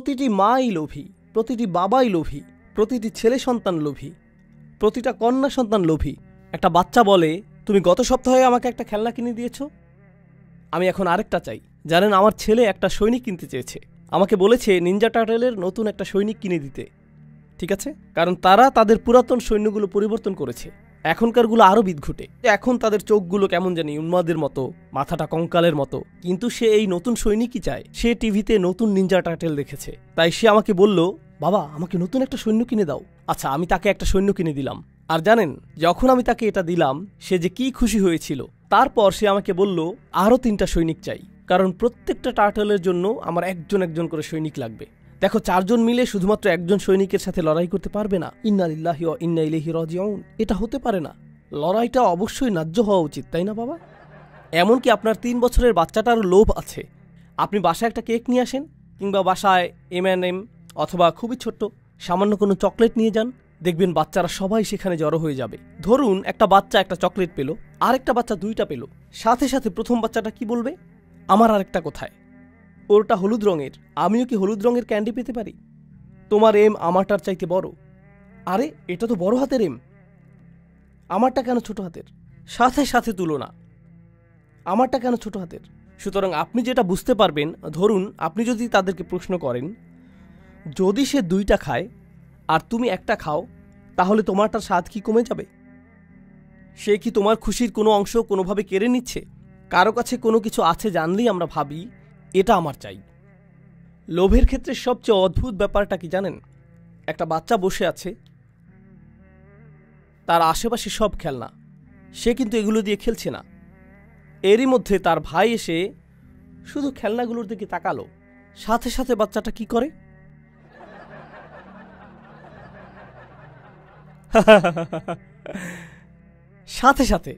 প্রতিটি মাই লোভী, প্রতিটি বাবাই লোভী, প্রতিটি ছেলে সন্তান লোভী, প্রতিটা কন্যা সন্তান লোভী। একটা বাচ্চা বলে, তুমি গত সপ্তাহে আমাকে একটা খেলনা কিনে দিয়েছ, আমি এখন আরেকটা চাই। জানেন, আমার ছেলে একটা সৈনিক কিনতে চেয়েছে, আমাকে বলেছে নিনজা টার্টেলের নতুন একটা সৈনিক কিনে দিতে। ঠিক আছে, কারণ তারা তাদের পুরাতন সৈন্যগুলো পরিবর্তন করেছে, এখনকারগুলো আরও বিদঘুটে। এখন তাদের চোখগুলো কেমন জানি উন্মাদের মতো, মাথাটা কঙ্কালের মতো। কিন্তু সে এই নতুন সৈনিকই চায়। সে টিভিতে নতুন নিনজা টার্টেল দেখেছে, তাই সে আমাকে বলল, বাবা আমাকে নতুন একটা সৈন্য কিনে দাও। আচ্ছা, আমি তাকে একটা সৈন্য কিনে দিলাম। আর জানেন, যখন আমি তাকে এটা দিলাম, সে যে কি খুশি হয়েছিল। তারপর সে আমাকে বলল, আরও 3টা সৈনিক চাই, কারণ প্রত্যেকটা টার্টলের জন্য আমার একজন একজন করে সৈনিক লাগবে। দেখো, 4 জন মিলে শুধুমাত্র একজন সৈনিকের সাথে লড়াই করতে পারবে না। ইন্না লিল্লাহি ওয়া ইন্না ইলাইহি রাজিউন, এটা হতে পারে না। লড়াইটা অবশ্যই ন্যায্য হওয়া উচিত, তাই না বাবা? এমনকি আপনার 3 বছরের বাচ্চাটারও লোভ আছে। আপনি বাসায় একটা কেক নিয়ে আসেন, কিংবা বাসায় M&M অথবা খুবই ছোট্ট সামান্য কোনো চকলেট নিয়ে যান, দেখবেন বাচ্চারা সবাই সেখানে জড়ো হয়ে যাবে। ধরুন একটা বাচ্চা একটা চকলেট পেল, আরেকটা বাচ্চা 2টা পেল। সাথে সাথে প্রথম বাচ্চাটা কি বলবে? আমার আরেকটা কোথায়? ওরটা হলুদ রঙের, আমিও কি হলুদ রঙের ক্যান্ডি পেতে পারি? তোমার এম আমারটার চাইতে বড়। আরে এটা তো বড় হাতের এম, আমারটা কেন ছোট হাতের? সাথে সাথে তুলনা, আমারটা কেন ছোট হাতের? সুতরাং আপনি যেটা বুঝতে পারবেন, ধরুন আপনি যদি তাদেরকে প্রশ্ন করেন, যদি সে 2টা খায় আর তুমি একটা খাও, তাহলে তোমারটার স্বাদ কি কমে যাবে? সে কি তোমার খুশির কোনো অংশ কোনোভাবে কেড়ে নিচ্ছে? কারো কাছে কোনো কিছু আছে জানলেই আমরা ভাবি এটা আমার চাই। লোভের ক্ষেত্রে সবচেয়ে অদ্ভুত ব্যাপারটা কি জানেন? একটা বাচ্চা বসে আছে, তার আশেপাশে সব খেলনা, সে কিন্তু এগুলো দিয়ে খেলছে না। এরই মধ্যে তার ভাই এসে শুধু খেলনাগুলোর দিকে তাকালো, সাথে সাথে বাচ্চাটা কি করে? সাথে সাথে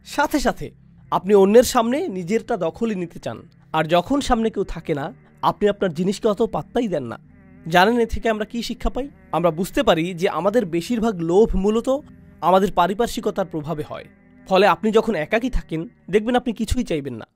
সাথে সাথে আপনি অন্যের সামনে নিজেরটা দখলই নিতে চান, আর যখন সামনে কেউ থাকে না, আপনি আপনার জিনিসকে অত পাত্তাই দেন না। জানেন এ থেকে আমরা কি শিক্ষা পাই? আমরা বুঝতে পারি যে আমাদের বেশিরভাগ লোভ মূলত আমাদের পারিপার্শ্বিকতার প্রভাবে হয়। ফলে আপনি যখন একাকী থাকেন, দেখবেন আপনি কিছুই চাইবেন না।